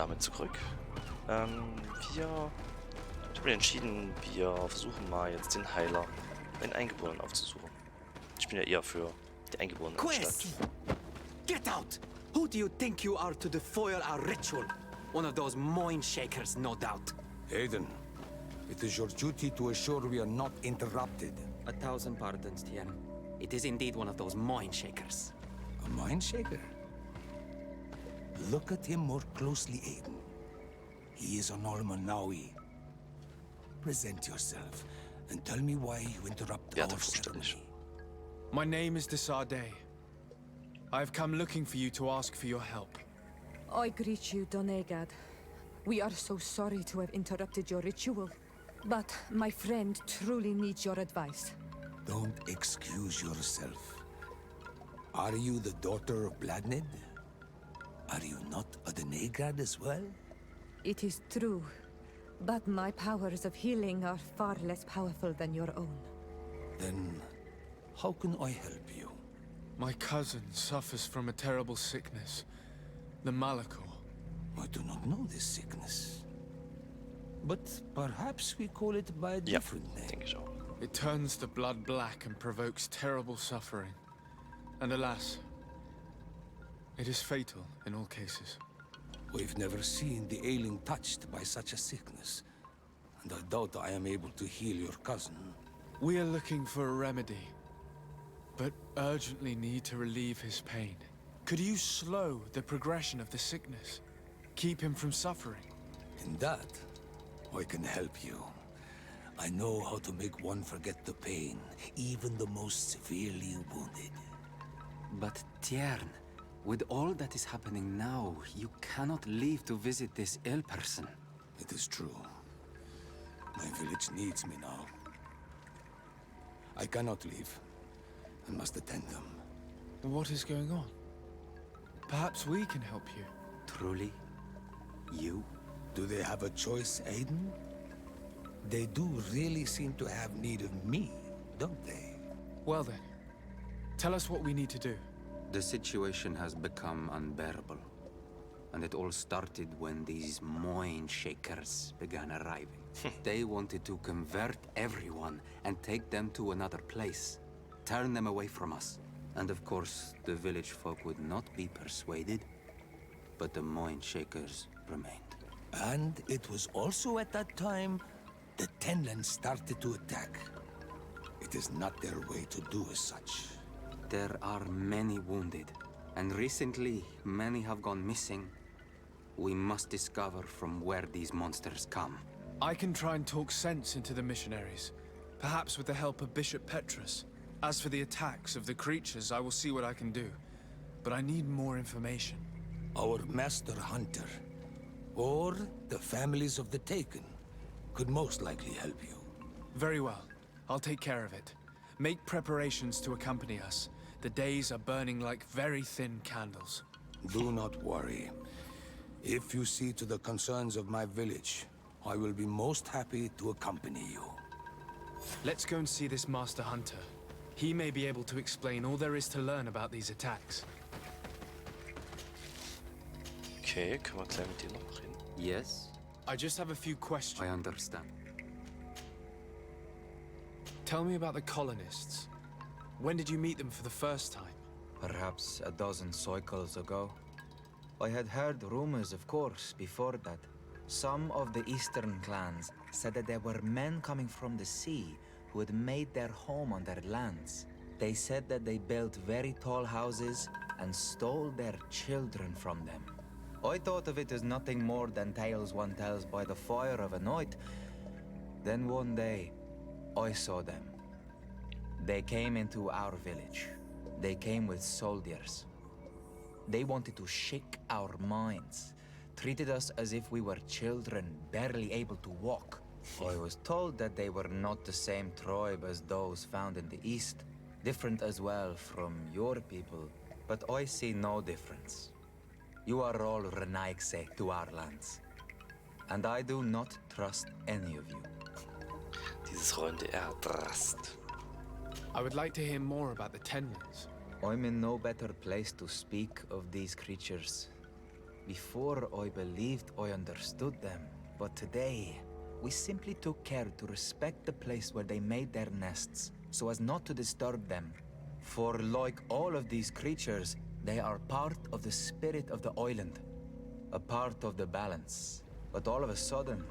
damit zurück. Ich habe mir entschieden, wir versuchen mal jetzt den Heiler, den Eingeborenen aufzusuchen. Ich bin ja eher für die Eingeborenen Quest! Get out! Who do you think you are to defoil our ritual? One of those mind shakers, no doubt. Aiden, it is your duty to assure we are not interrupted. 1,000 pardons, Tien. It is indeed one of those mind shakers. A mind shaker? Look at him more closely, Aiden. He is an Almanawi. Present yourself and tell me why you interrupt our ceremony. My name is Desarde. I have come looking for you to ask for your help. I greet you, Donegad. We are so sorry to have interrupted your ritual, but my friend truly needs your advice. Don't excuse yourself. Are you the daughter of Bladned? Are you not a Donegad as well? It is true, but my powers of healing are far less powerful than your own. Then, how can I help you? My cousin suffers from a terrible sickness, the Malachor. I do not know this sickness. But perhaps we call it by a different name. Denke ich auch. It turns the blood black and provokes terrible suffering. And alas, it is fatal in all cases. We've never seen the ailing touched by such a sickness, and I doubt I am able to heal your cousin. We are looking for a remedy, but urgently need to relieve his pain. Could you slow the progression of the sickness? Keep him from suffering? In that, I can help you. I know how to make one forget the pain, even the most severely wounded. But Tiern, with all that is happening now, you cannot leave to visit this ill person. It is true. My village needs me now. I cannot leave. I must attend them. What is going on? Perhaps we can help you. Truly? You? Do they have a choice, Aiden? They do really seem to have need of me, don't they? Well then, tell us what we need to do. The situation has become unbearable. And it all started when these mind shakers began arriving. They wanted to convert everyone and take them to another place. Turn them away from us. And of course, the village folk would not be persuaded. But the mind shakers remained. And it was also at that time the Tenlands started to attack. It is not their way to do as such. There are many wounded, and recently many have gone missing. We must discover from where these monsters come. I can try and talk sense into the missionaries, perhaps with the help of Bishop Petrus. As for the attacks of the creatures, I will see what I can do. But I need more information. Our master hunter, or the families of the Taken, could most likely help you. Very well. I'll take care of it. Make preparations to accompany us. The days are burning like very thin candles. Do not worry. If you see to the concerns of my village, I will be most happy to accompany you. Let's go and see this Master Hunter. He may be able to explain all there is to learn about these attacks. Okay, können wir gleich mit dir noch reden? Yes? I just have a few questions. I understand. Tell me about the colonists. When did you meet them for the first time? Perhaps a dozen cycles ago. I had heard rumors, of course, before that. Some of the eastern clans said that there were men coming from the sea who had made their home on their lands. They said that they built very tall houses and stole their children from them. I thought of it as nothing more than tales one tells by the fire of a night. Then one day, I saw them. They came into our village. They came with soldiers. They wanted to shake our minds, treated us as if we were children, barely able to walk. I was told that they were not the same tribe as those found in the east, different as well from your people, but I see no difference. You are all Renaigse to our lands, and I do not trust any of you. Dieses rollende R, Drast. I would like to hear more about the Tenlands. I'm in no better place to speak of these creatures. Before I believed I understood them, but today we simply took care to respect the place where they made their nests, so as not to disturb them. For like all of these creatures, they are part of the spirit of the island, a part of the balance. But all of a sudden,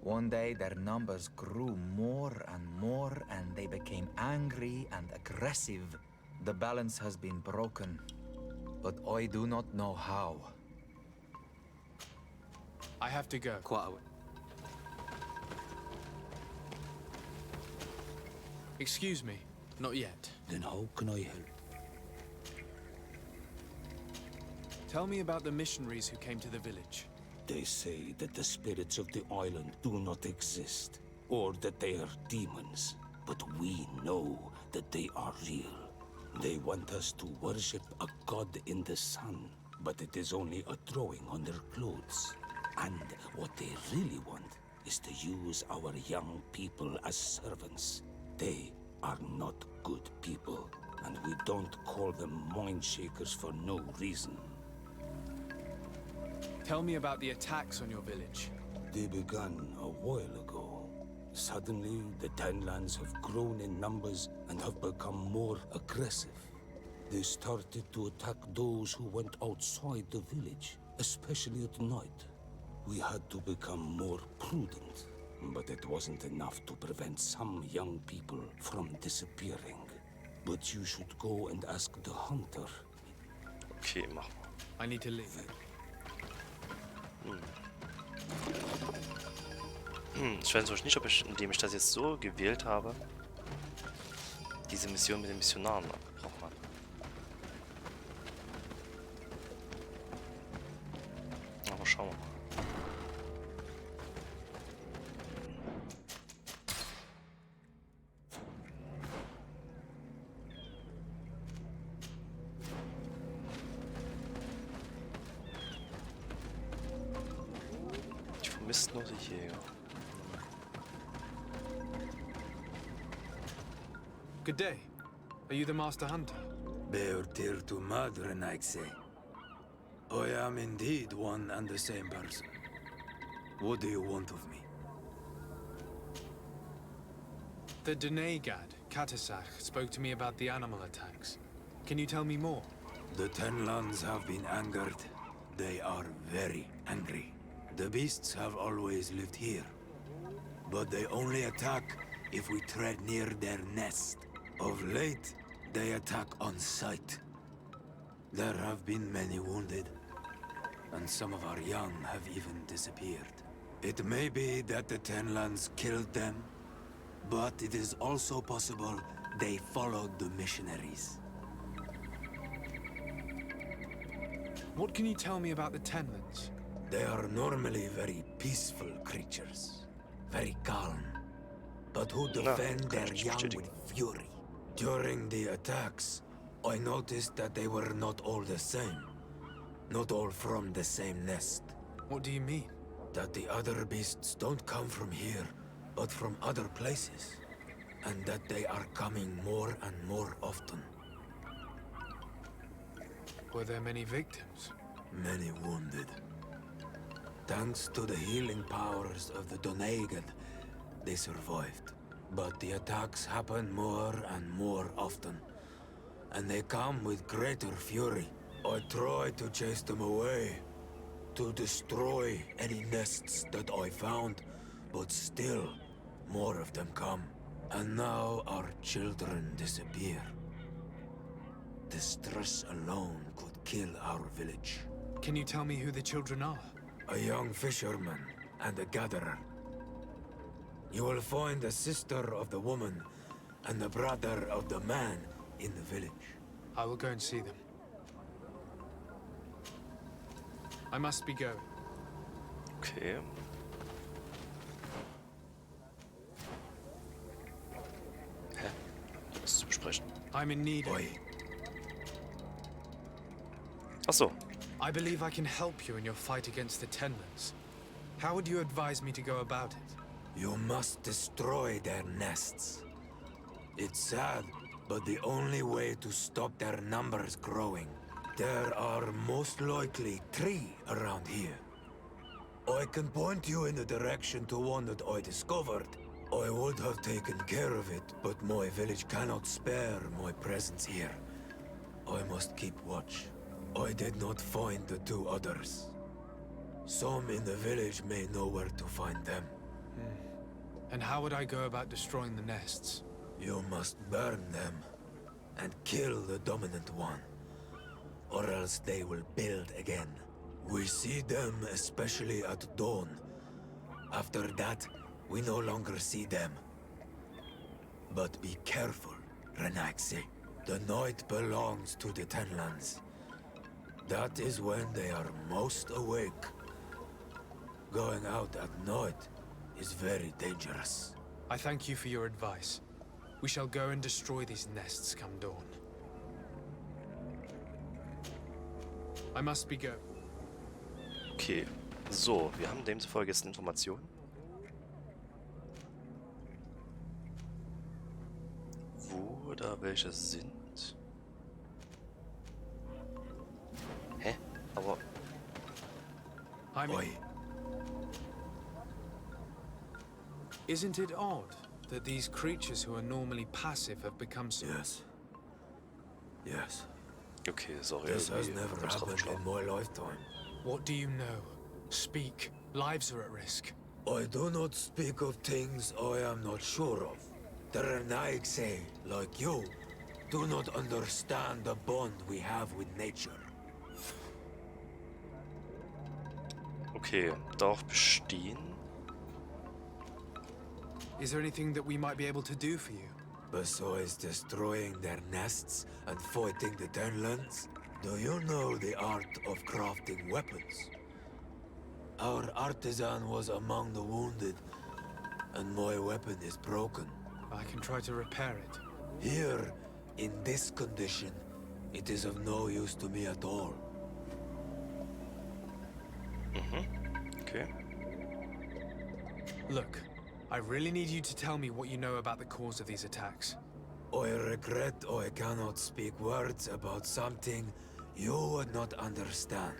one day their numbers grew more and they became angry and aggressive. The balance has been broken, but I do not know how. I have to go. Excuse me, not yet. Then how can I help? Tell me about the missionaries who came to the village. They say that the spirits of the island do not exist, or that they are demons. But we know that they are real. They want us to worship a god in the sun, but it is only a drawing on their clothes. And what they really want is to use our young people as servants. They are not good people, and we don't call them mind shakers for no reason. Tell me about the attacks on your village. They began a while ago. Suddenly, the Tenlands have grown in numbers and have become more aggressive. They started to attack those who went outside the village, especially at night. We had to become more prudent, but it wasn't enough to prevent some young people from disappearing. But you should go and ask the hunter. Okay, mach mal. I need to leave. Ich weiß noch nicht, ob ich, indem ich das jetzt so gewählt habe, diese Mission mit den Missionaren abgebrochen habe. Aber schauen wir mal. Ich vermisse nur die Jäger. Good day. Are you the master hunter? Beortir to Madren, I say. I am indeed one and the same person. What do you want of me? The Donegad, Katasach, spoke to me about the animal attacks. Can you tell me more? The Tenlands have been angered. They are very angry. The beasts have always lived here, but they only attack if we tread near their nest. Of late, they attack on sight. There have been many wounded, and some of our young have even disappeared. It may be that the Tenlands killed them, but it is also possible they followed the missionaries. What can you tell me about the Tenlands? They are normally very peaceful creatures, very calm, but who defend their young with fury. During the attacks, I noticed that they were not all the same. Not all from the same nest. What do you mean? That the other beasts don't come from here, but from other places. And that they are coming more and more often. Were there many victims? Many wounded. Thanks to the healing powers of the Donegad, they survived. But the attacks happen more and more often. And they come with greater fury. I try to chase them away. To destroy any nests that I found. But still, more of them come. And now our children disappear. The stress alone could kill our village. Can you tell me who the children are? A young fisherman and a gatherer. You will find the sister of the woman and the brother of the man in the village. I will go and see them. I must be going. Okay. Hä? Was zu besprechen? I'm in need of... Oi, Ach so. I believe I can help you in your fight against the Tenlands. How would you advise me to go about it? you must destroy their nests. It's sad, but the only way to stop their numbers growing, There are most likely 3 around here. I can point you in the direction to one that I discovered. I would have taken care of it, but my village cannot spare my presence here. I must keep watch. I did not find the 2 others. Some in the village may know where to find them. And how would I go about destroying the nests? You must burn them and kill the dominant one, or else they will build again. We see them especially at dawn. After that, we no longer see them. But be careful, Renaxe. The night belongs to the Tenlands. That is when they are most awake. Going out at night is very dangerous. I thank you for your advice. We shall go and destroy these nests come dawn. I must be go. Okay, so, wir haben demzufolge jetzt Informationen. Wo oder welche sind? Hä? Aber... Oi. Isn't it odd that these creatures who are normally passive have become so... Yes. Yes. Okay, sorry. This has irgendwie never hab's happened draufgeschlagen. in my lifetime. What do you know? Speak. Lives are at risk. I do not speak of things I am not sure of. The Renaigse, like you, do not understand the bond we have with nature. Okay, darauf bestehen. Is there anything that we might be able to do for you? Besides destroying their nests and fighting the Tenlands, do you know the art of crafting weapons? Our artisan was among the wounded, and my weapon is broken. I can try to repair it. Here, in this condition, it is of no use to me at all. Okay. Look, I really need you to tell me what you know about the cause of these attacks. I regret I cannot speak words about something you would not understand.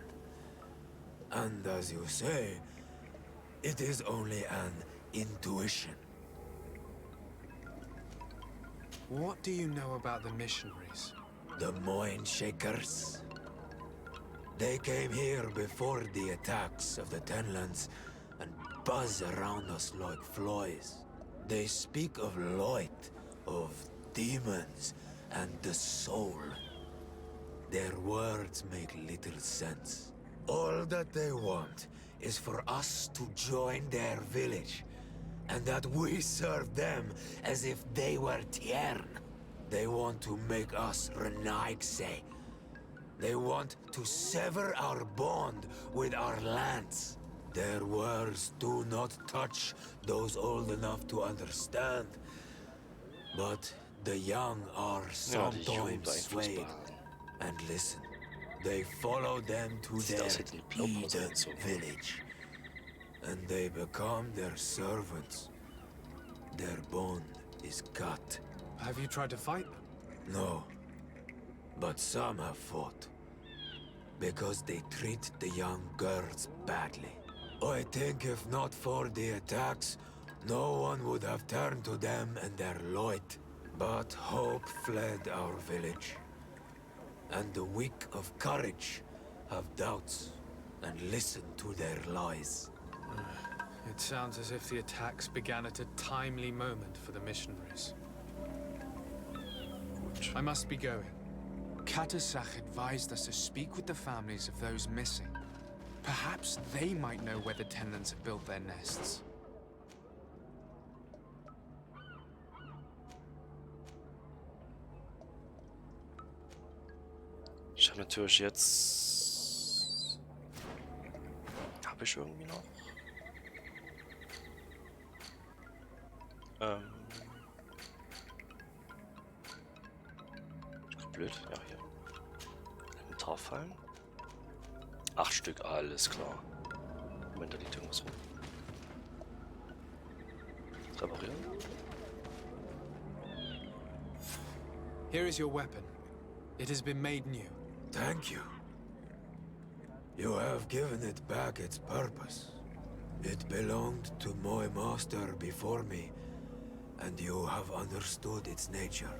And as you say, it is only an intuition. What do you know about the missionaries? The Mind Shakers. They came here before the attacks of the Tenlands and buzz around us like flies. They speak of light, of demons, and the soul. Their words make little sense. All that they want is for us to join their village, and that we serve them as if they were Tiern. They want to make us Renaigse. They want to sever our bond with our lands. Their words do not touch those old enough to understand. But the young are Ja, die Jugend sometimes swayed. beeinflussbar. And listen, they follow them to Sieht their aus, hätten die Blaupause Eden angezogen. village. And they become their servants. Their bond is cut. Have you tried to fight them? No. But some have fought. Because they treat the young girls badly. I think if not for the attacks, no one would have turned to them and their light. But hope fled our village. And the weak of courage have doubts and listen to their lies. It sounds as if the attacks began at a timely moment for the missionaries. I must be going. Katasach advised us to speak with the families of those missing. Perhaps they might know where the tenants have built their nests. Ich habe natürlich jetzt... Habe ich irgendwie noch? Blöd, ja hier. Inventar fallen. 8 Stück, alles klar. Moment, da liegt irgendwas rum. Reparieren. Here is your weapon. It has been made new. Thank you. You have given it back its purpose. It belonged to my master before me, and you have understood its nature.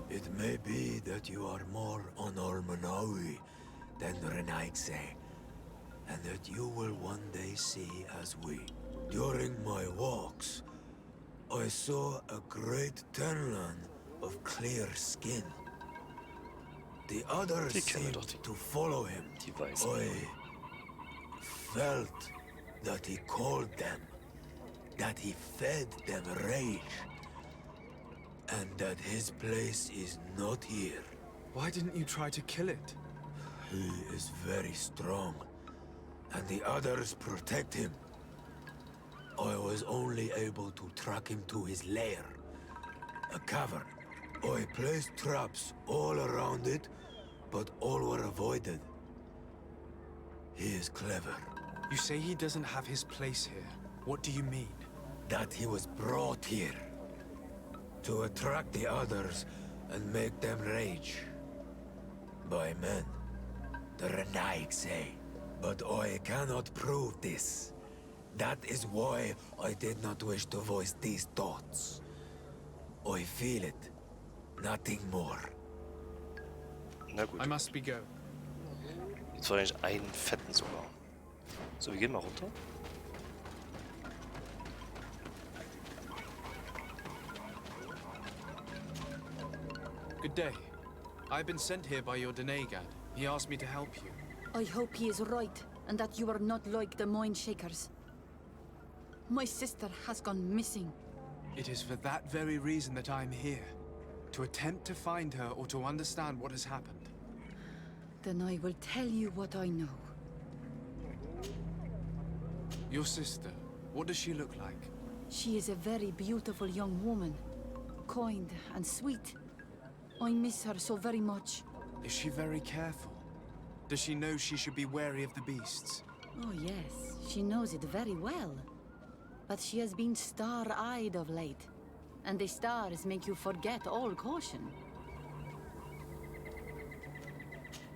It may be that you are more on Almanawi than Renaigse, and that you will one day see as we. During my walks, I saw a great Tenlan of clear skin. The others Die kennen wir seemed doch, die- to follow him. Die Weißen. I felt that he called them, that he fed them rage, and that his place is not here. Why didn't you try to kill it? He is very strong, and the others protect him. I was only able to track him to his lair, a cavern. I placed traps all around it, but all were avoided. He is clever. You say he doesn't have his place here. What do you mean? That he was brought here to attract the others and make them rage. By men, the Renaig say. But I cannot prove this. That is why I did not wish to voice these thoughts. I feel it. Nothing more. Na gut. I must be going. Jetzt war eigentlich einen fetten sogar. So, wir gehen mal runter. Good day. I've been sent here by your Denegad. He asked me to help you. I hope he is right, and that you are not like the Mind Shakers. My sister has gone missing. It is for that very reason that I'm here. To attempt to find her or to understand what has happened. Then I will tell you what I know. Your sister, what does she look like? She is a very beautiful young woman. Kind and sweet. I miss her so very much. Is she very careful? Does she know she should be wary of the beasts? Oh yes, she knows it very well. But she has been star-eyed of late. And the stars make you forget all caution.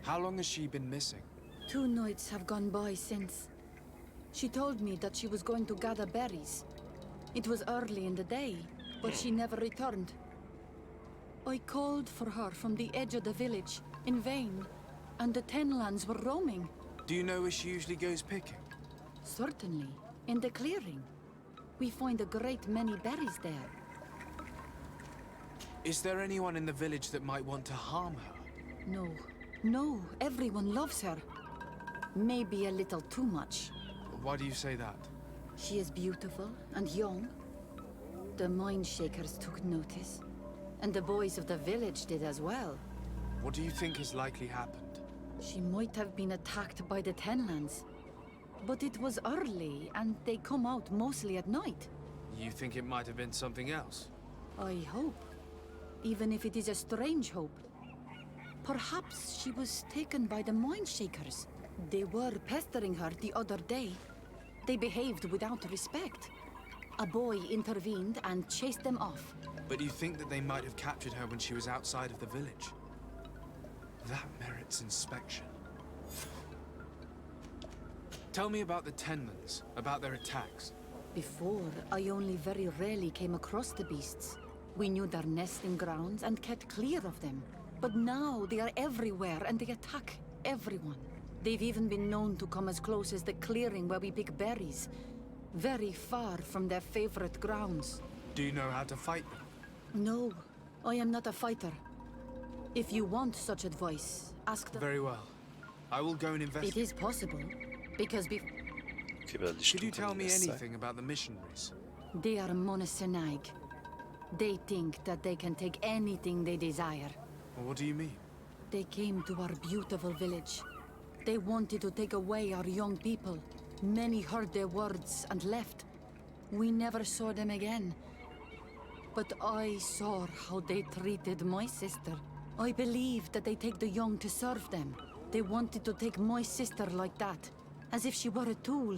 How long has she been missing? 2 nights have gone by since. She told me that she was going to gather berries. It was early in the day, but she never returned. I called for her from the edge of the village, in vain, and the Tenlands were roaming. Do you know where she usually goes picking? Certainly, in the clearing. We find a great many berries there. Is there anyone in the village that might want to harm her? No, everyone loves her. Maybe a little too much. Why do you say that? She is beautiful and young. The Mind Shakers took notice, and the boys of the village did as well. What do you think has likely happened? She might have been attacked by the Tenlands. But it was early, and they come out mostly at night. You think it might have been something else? I hope. Even if it is a strange hope. Perhaps she was taken by the Mind Shakers. They were pestering her the other day. They behaved without respect. A boy intervened and chased them off. But you think that they might have captured her when she was outside of the village? That merits inspection. Tell me about the Tenlands, about their attacks. Before, I only very rarely came across the beasts. We knew their nesting grounds and kept clear of them. But now they are everywhere and they attack everyone. They've even been known to come as close as the clearing where we pick berries. Very far from their favorite grounds. Do you know how to fight them? No, I am not a fighter. If you want such advice, ask the... Very well. I will go and It investigate. is possible, because Okay, aber die Could you Stufe tell me lässt sein. anything about the missionaries? they are monosynaig. They think that they can take anything they desire. Well, what do you mean? They came to our beautiful village. They wanted to take away our young people. Many heard their words and left. We never saw them again. But I saw how they treated my sister. I believe that they take the young to serve them. They wanted to take my sister like that, as if she were a tool.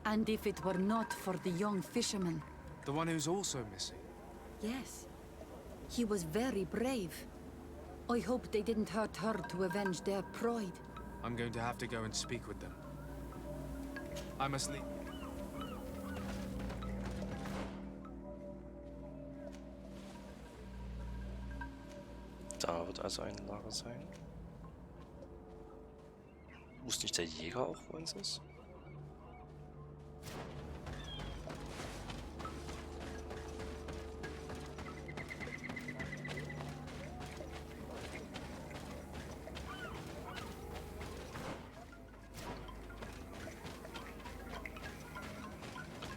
And if it were not for the young fisherman. The one who's also missing. Yes. He was very brave. I hope they didn't hurt her to avenge their pride. I'm going to have to go and speak with them. I must leave. Da wird also ein Lager sein. Muss nicht der Jäger auch bei uns ist?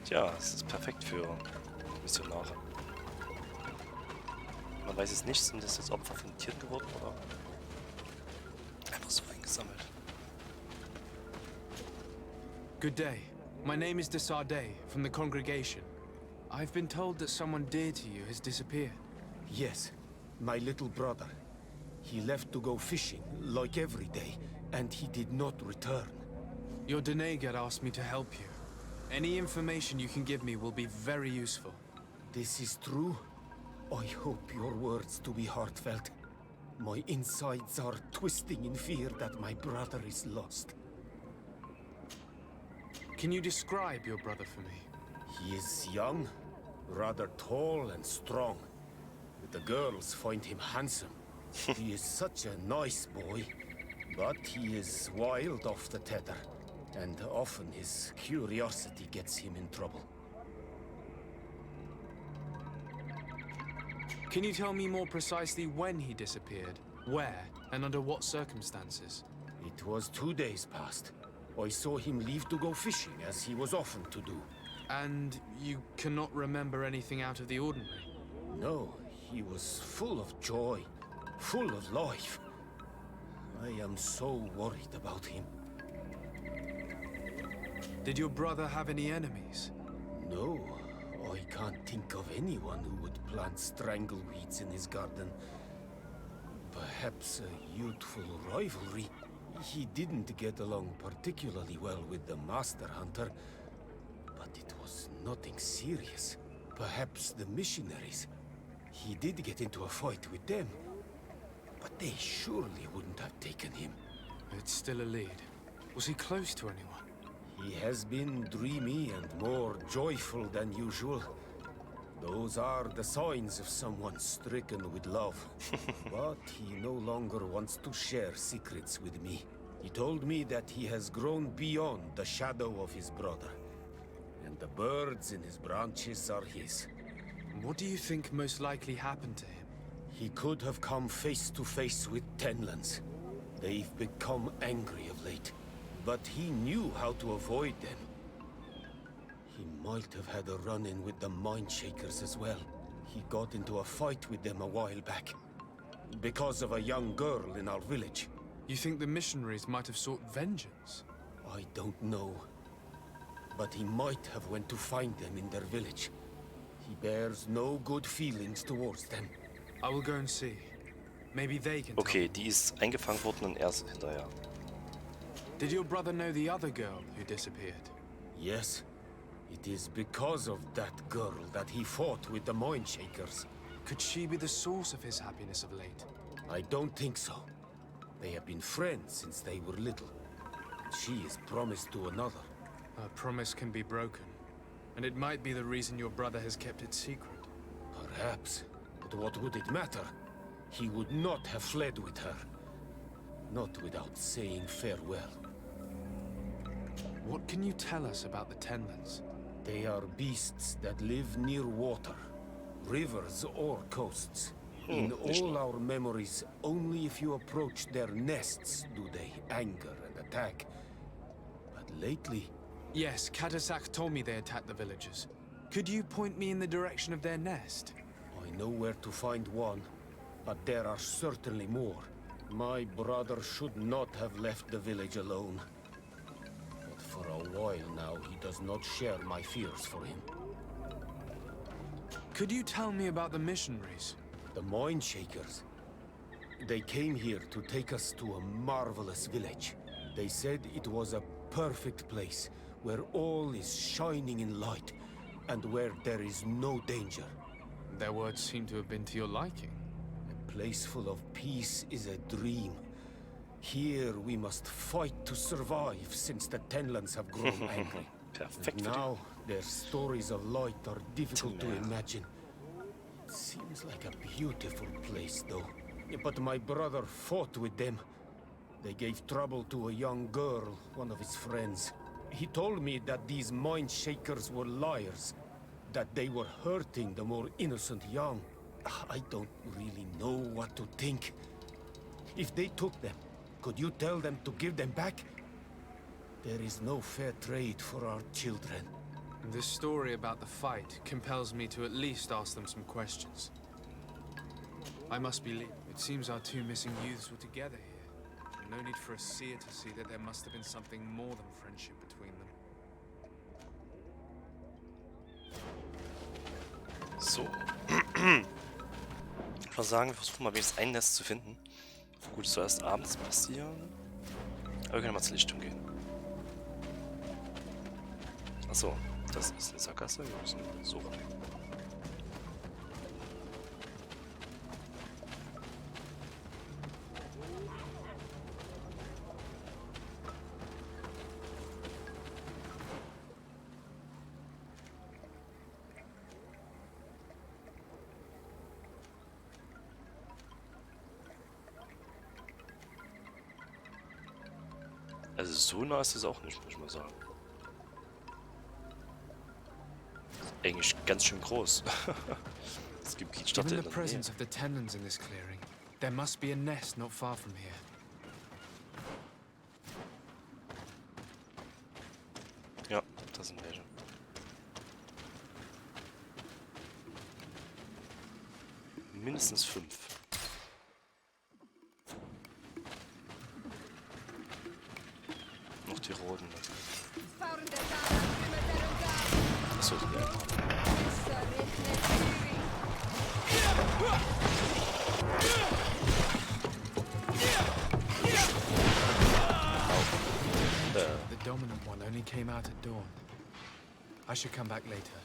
Tja, es ist perfekt für Missionare. Man weiß es nicht, sind das jetzt Opfer von Tieren geworden oder einfach so eingesammelt. Good day. My name is Desardet from the congregation. I've been told that someone dear to you has disappeared. Yes, my little brother. He left to go fishing, like every day, and he did not return. Your Donegal asked me to help you. Any information you can give me will be very useful. This is true? I hope your words to be heartfelt. My insides are twisting in fear that my brother is lost. Can you describe your brother for me? He is young, rather tall and strong. The girls find him handsome. He is such a nice boy, but he is wild off the tether, and often his curiosity gets him in trouble. Can you tell me more precisely when he disappeared, where, and under what circumstances? It was 2 days past. I saw him leave to go fishing, as he was often to do. And you cannot remember anything out of the ordinary? No, he was full of joy, full of life. I am so worried about him. Did your brother have any enemies? No, I can't think of anyone who would plant strangleweeds in his garden. Perhaps a youthful rivalry. He didn't get along particularly well with the Master Hunter, but it was nothing serious. Perhaps the missionaries. He did get into a fight with them, but they surely wouldn't have taken him. It's still a lead. Was he close to anyone? He has been dreamy and more joyful than usual. Those are the signs of someone stricken with love. But he no longer wants to share secrets with me. He told me that he has grown beyond the shadow of his brother, and the birds in his branches are his. What do you think most likely happened to him? He could have come face to face with Tenlands. They've become angry of late, but he knew how to avoid them. He might have had a run-in with the Mindshakers as well. He got into a fight with them a while back, because of a young girl in our village. You think the missionaries might have sought vengeance? I don't know, but he might have went to find them in their village. He bears no good feelings towards them. I will go and see. Maybe they can Okay, tell me. die ist eingefangen worden und er ist hinterher. Did your brother know the other girl who disappeared? Yes, it is because of that girl that he fought with the Mindshakers. Could she be the source of his happiness of late? I don't think so. They have been friends since they were little. She is promised to another. A promise can be broken, and it might be the reason your brother has kept it secret. Perhaps, but what would it matter? He would not have fled with her. Not without saying farewell. What can you tell us about the Tenlands? They are beasts that live near water, rivers or coasts. In all our memories, only if you approach their nests do they anger and attack. But lately... Yes, Katasak told me they attacked the villagers. Could you point me in the direction of their nest? I know where to find one, but there are certainly more. My brother should not have left the village alone. But for a while now, he does not share my fears for him. Could you tell me about the missionaries? The Mindshakers. They came here to take us to a marvelous village. They said it was a perfect place, where all is shining in light, and where there is no danger. Their words seem to have been to your liking. place full of peace is a dream. Here we must fight to survive since the Tenlands have grown angry. Perfekt And für now their stories of light are difficult to Tenler. imagine. It seems like a beautiful place though. But my brother fought with them. They gave trouble to a young girl, one of his friends. He told me that these mind shakers were liars, that they were hurting the more innocent young. I don't really know what to think. If they took them, could you tell them to give them back? There is no fair trade for our children. This story about the fight compels me to at least ask them some questions. I must be leaving. It seems our two missing youths were together here. No need for a seer to see that there must have been something more than friendship between them. So. Ich würde sagen, wir versuchen mal wenigstens ein Nest zu finden. Gut, es soll erst abends passieren. Aber wir können mal zur Lichtung gehen. Achso, das ist eine Sackgasse. Wir müssen suchen. Also so nah ist es auch nicht, muss ich mal sagen. Ist eigentlich ganz schön groß. Das Gebiet startet Given in the der Nähe. presence of the Tenlands in this clearing, there must be a nest not far from here. Ja, da sind welche. Mindestens 5. Noch die roten. Achso, die gelben. The dominant one only came out at dawn. I should come back later.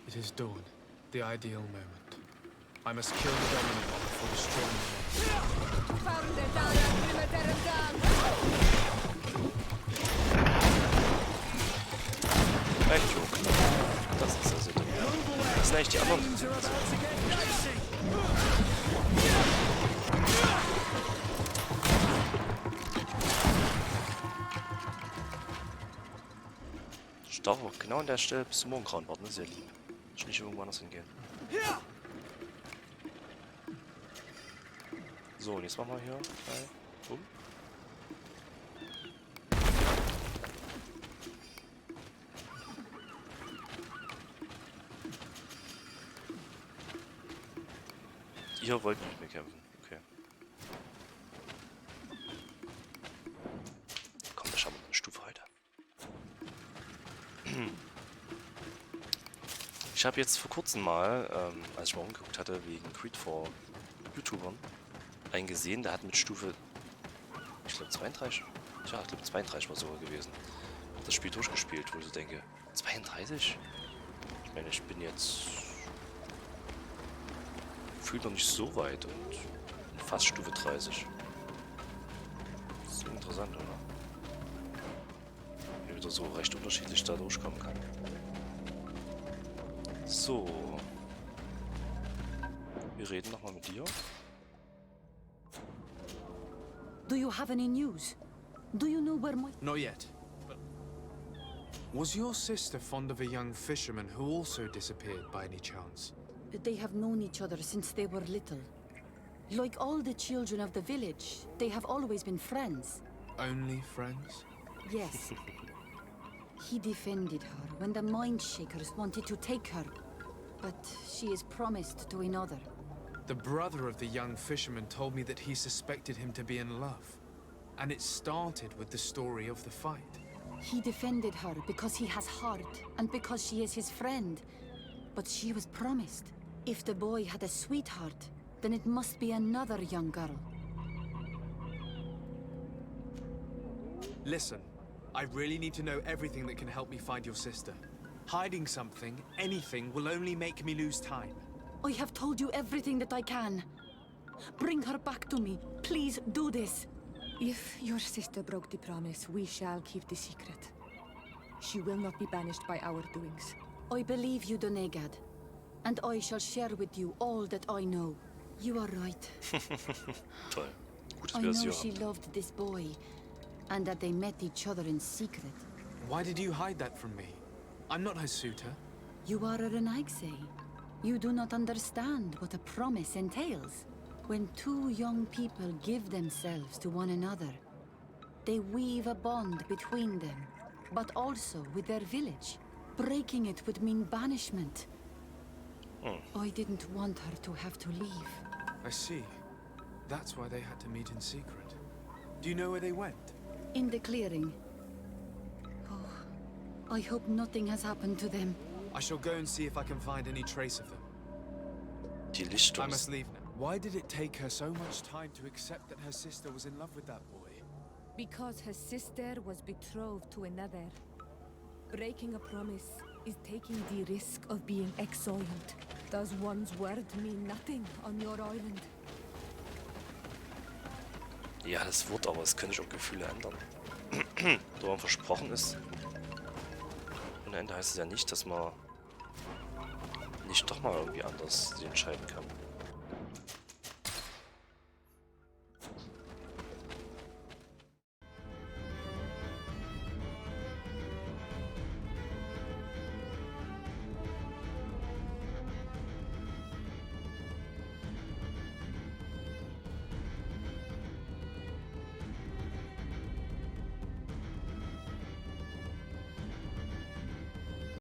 It is dawn, the ideal moment. I must kill the dominant one before destroying the nest. Ein Joke. Das ist also der. Das sind eigentlich die anderen. Ich darf auch genau an der Stelle bis zum Morgengrauen warten, das ist ja lieb. Ich nicht irgendwo anders hingehen. So, und jetzt machen wir hier. Ihr wollt nicht mehr kämpfen. Okay. Komm, da schauen wir mal eine Stufe heute. Ich habe jetzt vor kurzem mal, als ich mal umgeguckt hatte, wegen Greedfall YouTubern, einen gesehen, der hat mit Stufe, ich glaube 32, ja, ich glaube 32 war sogar gewesen, das Spiel durchgespielt, wo ich so denke, 32? Ich meine, ich bin jetzt fühlt noch nicht so weit und fast Stufe 30. Das ist interessant, oder? Wie wieder so recht unterschiedlich da durchkommen kann. So. Wir reden nochmal mit dir. Do you have any news? Do you know where my... Not yet. Was your sister fond of a young fisherman who also disappeared by any chance? They have known each other since they were little. Like all the children of the village, they have always been friends. Only friends? Yes. He defended her when the mind shakers wanted to take her. But she is promised to another. The brother of the young fisherman told me that he suspected him to be in love. And it started with the story of the fight. He defended her because he has heart and because she is his friend. But she was promised. If the boy had a sweetheart, then it must be another young girl. Listen, I really need to know everything that can help me find your sister. Hiding something, anything, will only make me lose time. I have told you everything that I can. Bring her back to me. Please do this. If your sister broke the promise, we shall keep the secret. She will not be banished by our doings. I believe you, Donegad. And I shall share with you all that I know. You are right. Toll. Gutes I know Version. she loved this boy, and that they met each other in secret. Why did you hide that from me? I'm not her suitor. You are a Renaigse. You do not understand what a promise entails. When two young people give themselves to one another, they weave a bond between them, but also with their village. Breaking it would mean banishment. I didn't want her to have to leave. I see. That's why they had to meet in secret. Do you know where they went? In the clearing. Oh, I hope nothing has happened to them. I shall go and see if I can find any trace of them. Die I Lichtung. must leave now. Why did it take her so much time to accept that her sister was in love with that boy? Because her sister was betrothed to another. Breaking a promise is taking the risk of being exiled. Does one's word mean nothing on your island? Ja, das wird, aber es können sich auch Gefühle ändern. Wenn man versprochen ist. Ohne Ende heißt es ja nicht, dass man nicht doch mal irgendwie anders sich entscheiden kann.